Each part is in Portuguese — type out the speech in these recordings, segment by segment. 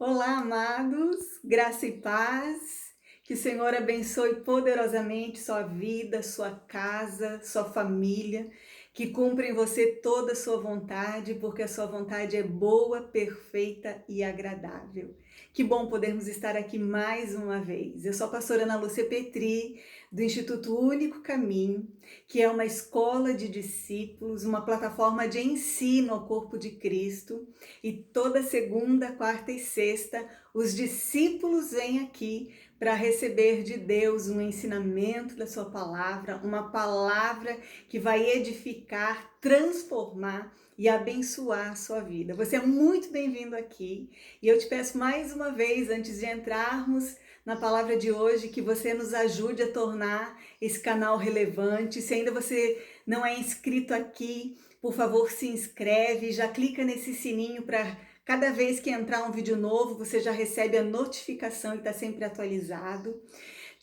Olá, amados, graça e paz. Que o Senhor abençoe poderosamente sua vida, sua casa, sua família. Que cumpra em você toda a sua vontade, porque a sua vontade é boa, perfeita e agradável. Que bom podermos estar aqui mais uma vez. Eu sou a pastora Ana Lúcia Petri, do Instituto Único Caminho, que é uma escola de discípulos, uma plataforma de ensino ao corpo de Cristo. E toda segunda, quarta e sexta, os discípulos vêm aqui para receber de Deus um ensinamento da sua palavra, uma palavra que vai edificar, transformar e abençoar a sua vida. Você é muito bem-vindo aqui e eu te peço mais uma vez, antes de entrarmos na palavra de hoje, que você nos ajude a tornar esse canal relevante. Se ainda você não é inscrito aqui, por favor, se inscreve, já clica nesse sininho para cada vez que entrar um vídeo novo, você já recebe a notificação e está sempre atualizado.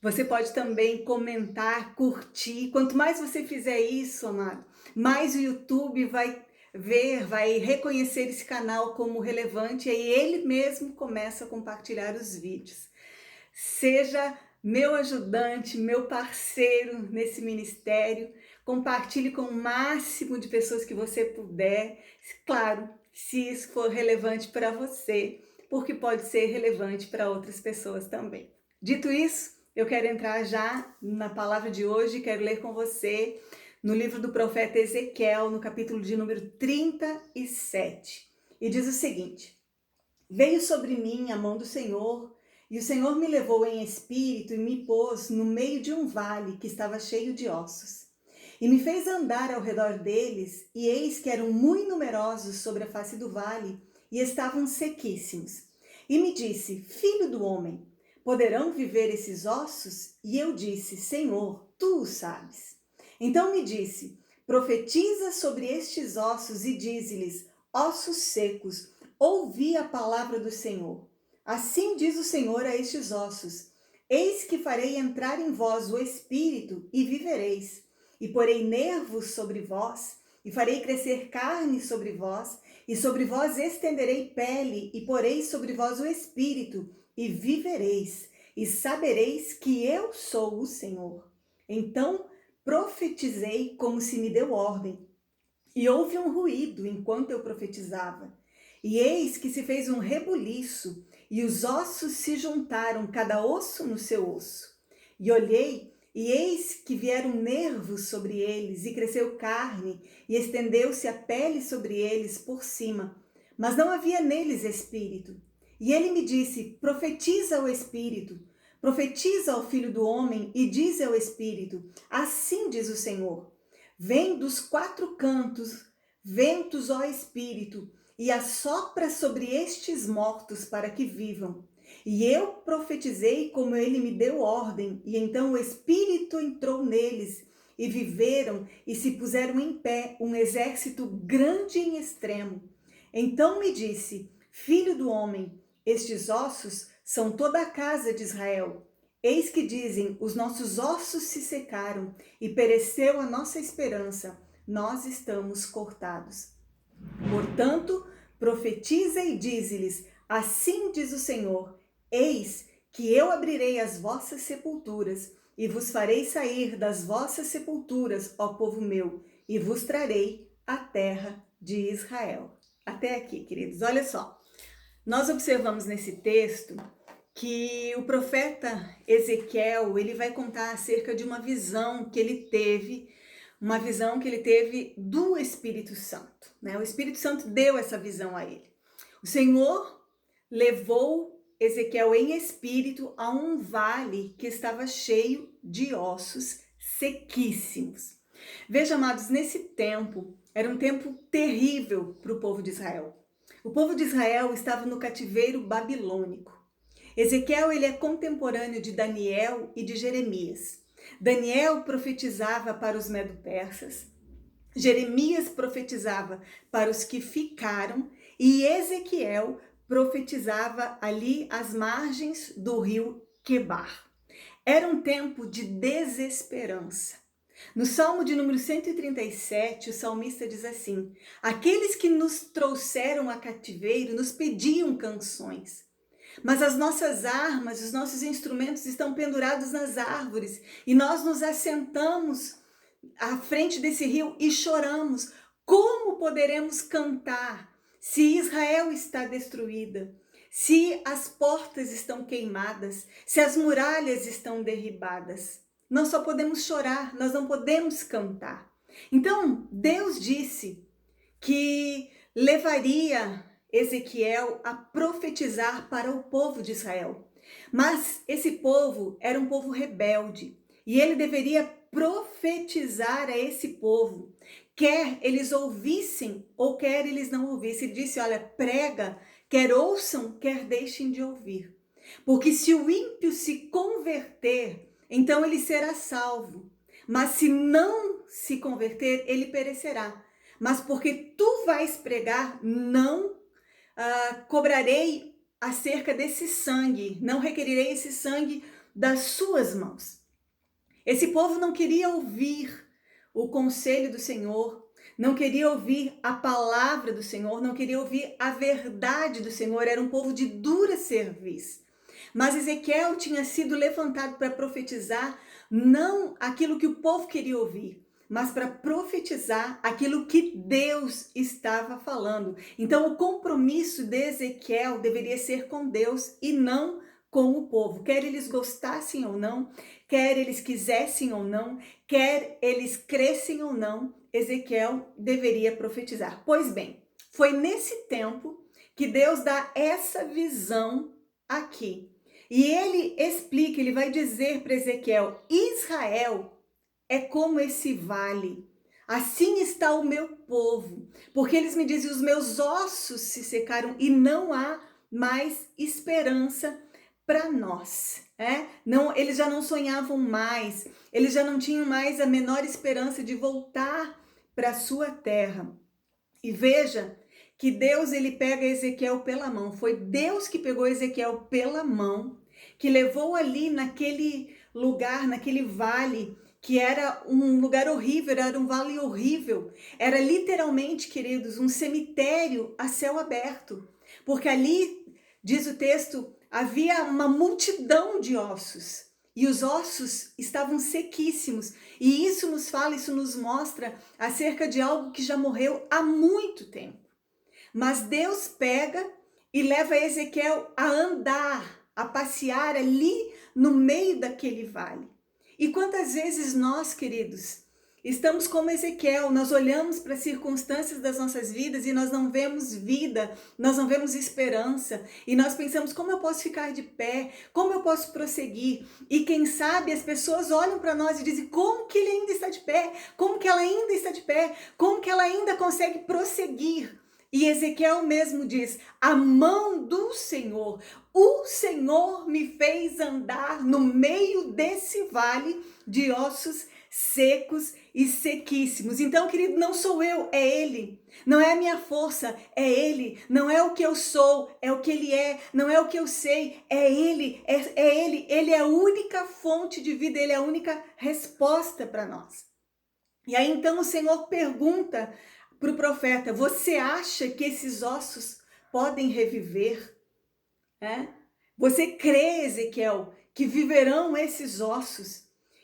Você pode também comentar, curtir. Quanto mais você fizer isso, amado, mais o YouTube vai ver, vai reconhecer esse canal como relevante e aí ele mesmo começa a compartilhar os vídeos. Seja meu ajudante, meu parceiro nesse ministério. Compartilhe com o máximo de pessoas que você puder. Claro, se isso for relevante para você, porque pode ser relevante para outras pessoas também. Dito isso, eu quero entrar já na palavra de hoje, quero ler com você no livro do profeta Ezequiel, no capítulo de número 37. E diz o seguinte: Veio sobre mim a mão do Senhor, e o Senhor me levou em espírito e me pôs no meio de um vale que estava cheio de ossos. E me fez andar ao redor deles, e eis que eram muito numerosos sobre a face do vale, e estavam sequíssimos. E me disse: Filho do homem, poderão viver esses ossos? E eu disse: Senhor, tu o sabes. Então me disse: Profetiza sobre estes ossos e dize-lhes: Ossos secos, ouvi a palavra do Senhor. Assim diz o Senhor a estes ossos: Eis que farei entrar em vós o espírito e vivereis. E porei nervos sobre vós, e farei crescer carne sobre vós, e sobre vós estenderei pele, e porei sobre vós o espírito, e vivereis, e sabereis que eu sou o Senhor. Então profetizei como se me deu ordem, e houve um ruído enquanto eu profetizava. E eis que se fez um rebuliço, e os ossos se juntaram, cada osso no seu osso. E olhei, e eis que vieram nervos sobre eles, e cresceu carne, e estendeu-se a pele sobre eles por cima. Mas não havia neles espírito. E ele me disse: Profetiza ao espírito, profetiza ao filho do homem, e diz ao espírito: Assim diz o Senhor: Vem dos quatro cantos, ventos, ó Espírito, e assopra sobre estes mortos para que vivam. E eu profetizei como ele me deu ordem, e então o Espírito entrou neles, e viveram e se puseram em pé um exército grande em extremo. Então me disse: Filho do homem, estes ossos são toda a casa de Israel. Eis que dizem: os nossos ossos se secaram e pereceu a nossa esperança, nós estamos cortados. Portanto, profetiza e dize-lhes: assim diz o Senhor: eis que eu abrirei as vossas sepulturas e vos farei sair das vossas sepulturas, ó povo meu, e vos trarei a terra de Israel. Até aqui, queridos. Olha só, nós observamos nesse texto que o profeta Ezequiel, ele vai contar acerca de uma visão que ele teve, uma visão que ele teve do Espírito Santo, né? O Espírito Santo deu essa visão a ele. O Senhor levou Ezequiel em espírito a um vale que estava cheio de ossos sequíssimos. Veja, amados, nesse tempo, era um tempo terrível para o povo de Israel. O povo de Israel estava no cativeiro babilônico. Ezequiel, ele é contemporâneo de Daniel e de Jeremias. Daniel profetizava para os medo-persas, Jeremias profetizava para os que ficaram e Ezequiel profetizava ali às margens do rio Quebar. Era um tempo de desesperança. No Salmo de número 137, o salmista diz assim: aqueles que nos trouxeram a cativeiro nos pediam canções. Mas as nossas armas, os nossos instrumentos estão pendurados nas árvores e nós nos assentamos à frente desse rio e choramos. Como poderemos cantar se Israel está destruída? Se as portas estão queimadas, se as muralhas estão derribadas? Nós só podemos chorar, nós não podemos cantar. Então, Deus disse que levaria Ezequiel a profetizar para o povo de Israel. Mas esse povo era um povo rebelde e ele deveria profetizar a esse povo, quer eles ouvissem ou quer eles não ouvissem. Ele disse, olha, prega, quer ouçam, quer deixem de ouvir. Porque se o ímpio se converter, então ele será salvo. Mas se não se converter, ele perecerá. Mas porque tu vais pregar, não cobrarei acerca desse sangue, não requerirei esse sangue das suas mãos. Esse povo não queria ouvir o conselho do Senhor, não queria ouvir a palavra do Senhor, não queria ouvir a verdade do Senhor, era um povo de dura cerviz. Mas Ezequiel tinha sido levantado para profetizar não aquilo que o povo queria ouvir, mas para profetizar aquilo que Deus estava falando. Então o compromisso de Ezequiel deveria ser com Deus e não com o povo, quer eles gostassem ou não, quer eles quisessem ou não, quer eles crescem ou não, Ezequiel deveria profetizar. Pois bem, foi nesse tempo que Deus dá essa visão aqui. E ele explica, ele vai dizer para Ezequiel, Israel é como esse vale, assim está o meu povo, porque eles me dizem, os meus ossos se secaram e não há mais esperança para nós. Não, eles já não sonhavam mais, eles já não tinham mais a menor esperança de voltar para a sua terra. E veja que Deus, ele pega Ezequiel pela mão, foi Deus que pegou Ezequiel pela mão, que levou ali naquele lugar, naquele vale, que era um lugar horrível, era um vale horrível, era literalmente, queridos, um cemitério a céu aberto, porque ali, diz o texto, havia uma multidão de ossos, e os ossos estavam sequíssimos, e isso nos fala, isso nos mostra acerca de algo que já morreu há muito tempo. Mas Deus pega e leva Ezequiel a andar, a passear ali no meio daquele vale. E quantas vezes nós, queridos, estamos como Ezequiel, nós olhamos para as circunstâncias das nossas vidas e nós não vemos vida, nós não vemos esperança, e nós pensamos, como eu posso ficar de pé, como eu posso prosseguir? E quem sabe as pessoas olham para nós e dizem, como que ele ainda está de pé? Como que ela ainda está de pé? Como que ela ainda consegue prosseguir? E Ezequiel mesmo diz, a mão do Senhor, o Senhor me fez andar no meio desse vale de ossos secos e sequíssimos. Então, querido, não sou eu, é Ele. Não é a minha força, é Ele. Não é o que eu sou, é o que Ele é. Não é o que eu sei, é Ele. É Ele. Ele é a única fonte de vida, Ele é a única resposta para nós. E aí, então, o Senhor pergunta para o profeta, você acha que esses ossos podem reviver? Você crê, Ezequiel, que viverão esses ossos?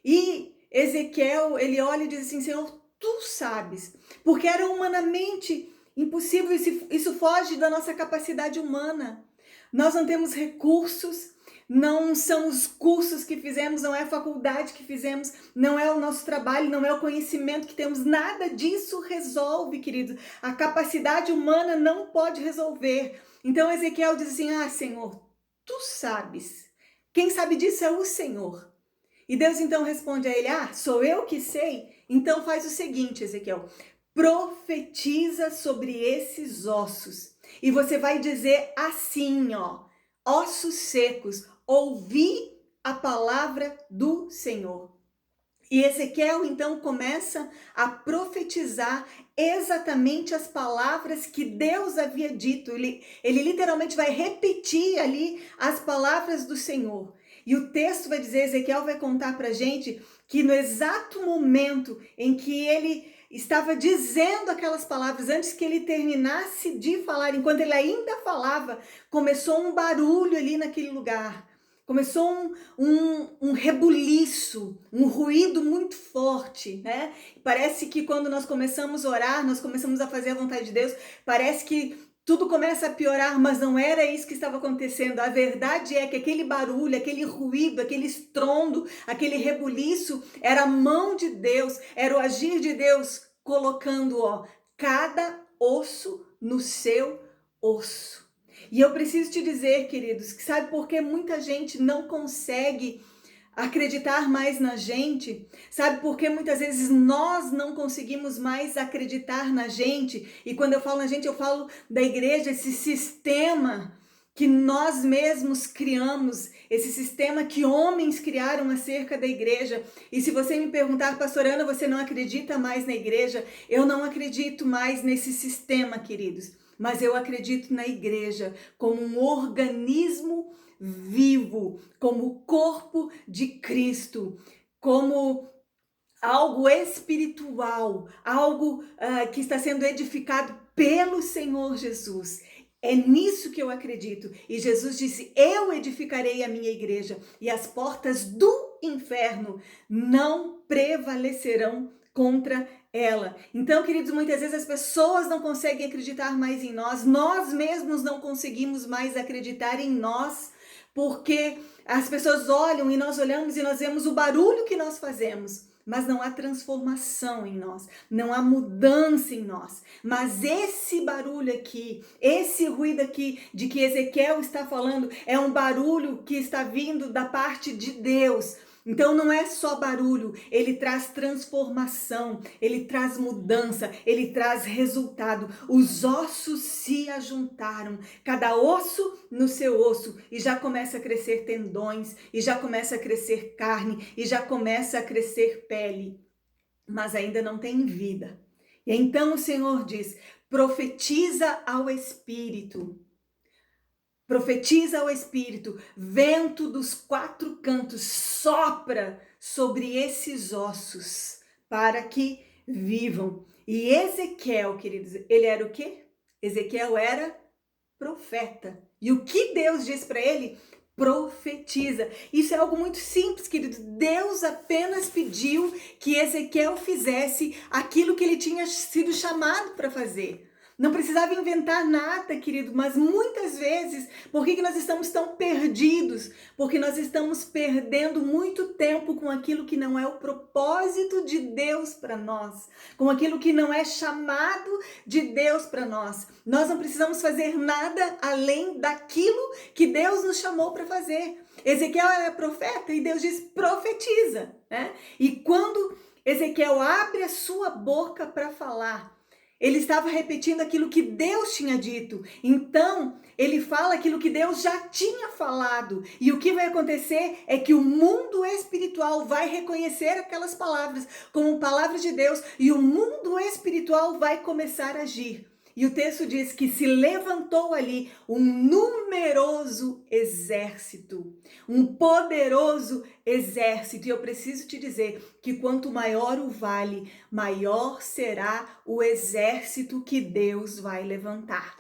E Ezequiel, ele olha e diz assim, Senhor, tu sabes, porque era humanamente impossível, isso foge da nossa capacidade humana. Nós não temos recursos, não são os cursos que fizemos, não é a faculdade que fizemos, não é o nosso trabalho, não é o conhecimento que temos, nada disso resolve, querido. A capacidade humana não pode resolver. Então Ezequiel diz assim, Senhor, tu sabes. Quem sabe disso é o Senhor. E Deus então responde a ele, sou eu que sei? Então faz o seguinte, Ezequiel, profetiza sobre esses ossos. E você vai dizer assim, ossos secos, ouvi a palavra do Senhor. E Ezequiel então começa a profetizar exatamente as palavras que Deus havia dito. Ele literalmente vai repetir ali as palavras do Senhor. E o texto vai dizer, Ezequiel vai contar para a gente que no exato momento em que ele estava dizendo aquelas palavras, antes que ele terminasse de falar, enquanto ele ainda falava, começou um barulho ali naquele lugar. Começou um rebuliço, um ruído muito forte, né? Parece que quando nós começamos a orar, nós começamos a fazer a vontade de Deus, parece que tudo começa a piorar, mas não era isso que estava acontecendo. A verdade é que aquele barulho, aquele ruído, aquele estrondo, aquele rebuliço, era a mão de Deus, era o agir de Deus colocando, cada osso no seu osso. E eu preciso te dizer, queridos, que sabe por que muita gente não consegue acreditar mais na gente? Sabe por que muitas vezes nós não conseguimos mais acreditar na gente? E quando eu falo na gente, eu falo da igreja, esse sistema que nós mesmos criamos, esse sistema que homens criaram acerca da igreja. E se você me perguntar, pastor Ana, você não acredita mais na igreja? Eu não acredito mais nesse sistema, queridos. Mas eu acredito na igreja como um organismo vivo, como o corpo de Cristo, como algo espiritual, algo que está sendo edificado pelo Senhor Jesus. É nisso que eu acredito. E Jesus disse: eu edificarei a minha igreja e as portas do inferno não prevalecerão contra ela. Então, queridos, muitas vezes as pessoas não conseguem acreditar mais em nós mesmos não conseguimos mais acreditar em nós, porque as pessoas olham e nós olhamos e nós vemos o barulho que nós fazemos, mas não há transformação em nós, não há mudança em nós. Mas esse barulho aqui, esse ruído aqui de que Ezequiel está falando, é um barulho que está vindo da parte de Deus. Então não é só barulho, ele traz transformação, ele traz mudança, ele traz resultado. Os ossos se ajuntaram, cada osso no seu osso, e já começa a crescer tendões, e já começa a crescer carne, e já começa a crescer pele, mas ainda não tem vida. E então o Senhor diz: profetiza ao Espírito. Profetiza ao Espírito, vento dos quatro cantos, sopra sobre esses ossos, para que vivam. E Ezequiel, queridos, ele era o quê? Ezequiel era profeta. E o que Deus diz para ele? Profetiza. Isso é algo muito simples, queridos. Deus apenas pediu que Ezequiel fizesse aquilo que ele tinha sido chamado para fazer. Não precisava inventar nada, querido, mas muitas vezes, por que nós estamos tão perdidos? Porque nós estamos perdendo muito tempo com aquilo que não é o propósito de Deus para nós, com aquilo que não é chamado de Deus para nós. Nós não precisamos fazer nada além daquilo que Deus nos chamou para fazer. Ezequiel era profeta e Deus diz: profetiza, né? E quando Ezequiel abre a sua boca para falar, ele estava repetindo aquilo que Deus tinha dito. Então, ele fala aquilo que Deus já tinha falado. E o que vai acontecer é que o mundo espiritual vai reconhecer aquelas palavras como palavras de Deus, e o mundo espiritual vai começar a agir. E o texto diz que se levantou ali um numeroso exército, um poderoso exército. E eu preciso te dizer que quanto maior o vale, maior será o exército que Deus vai levantar.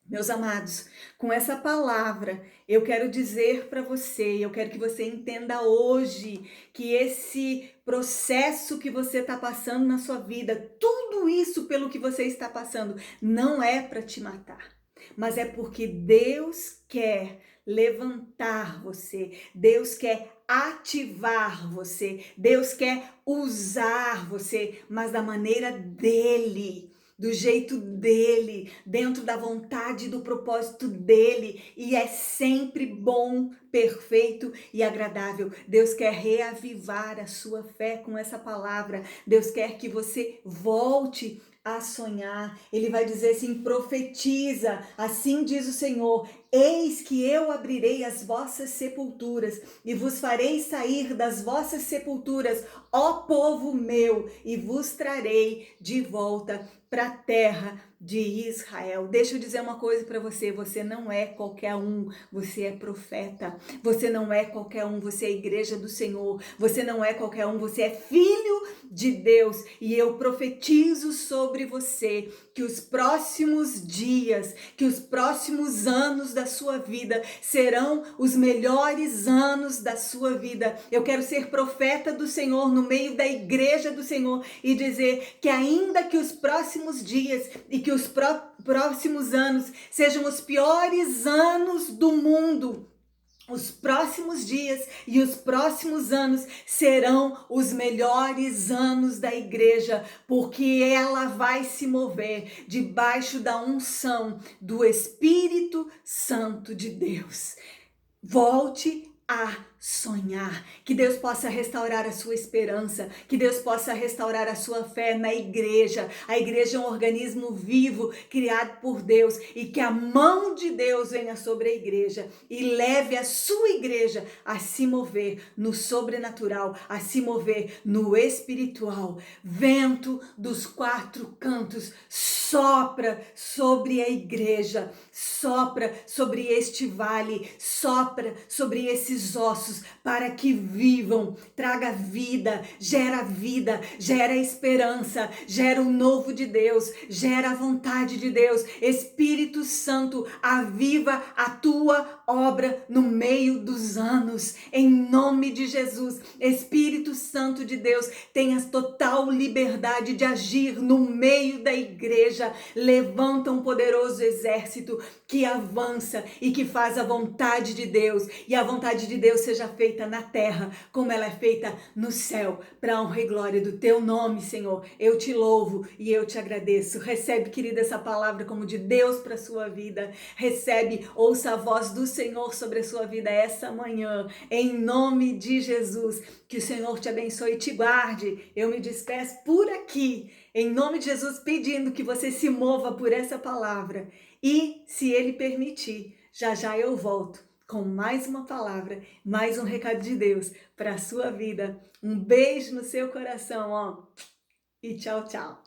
Meus amados, com essa palavra, eu quero dizer para você, eu quero que você entenda hoje que esse processo que você está passando na sua vida, tudo isso pelo que você está passando, não é para te matar, mas é porque Deus quer levantar você, Deus quer ativar você, Deus quer usar você, mas da maneira dele, do jeito dele, dentro da vontade e do propósito dele, e é sempre bom, perfeito e agradável. Deus quer reavivar a sua fé com essa palavra. Deus quer que você volte a sonhar. Ele vai dizer assim: profetiza, assim diz o Senhor: eis que eu abrirei as vossas sepulturas e vos farei sair das vossas sepulturas, ó povo meu, e vos trarei de volta para a terra de Israel. Deixa eu dizer uma coisa para você, você não é qualquer um, você é profeta. Você não é qualquer um, você é a igreja do Senhor. Você não é qualquer um, você é filho de Deus. E eu profetizo sobre você que os próximos dias, que os próximos anos da sua vida serão os melhores anos da sua vida. Eu quero ser profeta do Senhor no meio da igreja do Senhor e dizer que ainda que os próximos dias e que os próximos anos sejam os piores anos do mundo, os próximos dias e os próximos anos serão os melhores anos da igreja, porque ela vai se mover debaixo da unção do Espírito Santo de Deus. Volte a sonhar, que Deus possa restaurar a sua esperança, que Deus possa restaurar a sua fé na igreja. A igreja é um organismo vivo, criado por Deus, e que a mão de Deus venha sobre a igreja e leve a sua igreja a se mover no sobrenatural, a se mover no espiritual. Vento dos quatro cantos, sopra sobre a igreja, sopra sobre este vale, sopra sobre esses ossos para que vivam, traga vida, gera esperança, gera o novo de Deus, gera a vontade de Deus. Espírito Santo, aviva a tua obra no meio dos anos, em nome de Jesus. Espírito Santo de Deus, tenha total liberdade de agir no meio da igreja. Levanta um poderoso exército que avança e que faz a vontade de Deus, e a vontade de Deus seja feita na terra como ela é feita no céu, para a honra e glória do teu nome, Senhor. Eu te louvo e eu te agradeço. Recebe, querida, essa palavra como de Deus para a sua vida. Recebe, ouça a voz do Senhor sobre a sua vida essa manhã, em nome de Jesus. Que o Senhor te abençoe e te guarde. Eu me despeço por aqui, em nome de Jesus, pedindo que você se mova por essa palavra. E, se Ele permitir, já já eu volto com mais uma palavra, mais um recado de Deus para a sua vida. Um beijo no seu coração, ó. E tchau, tchau.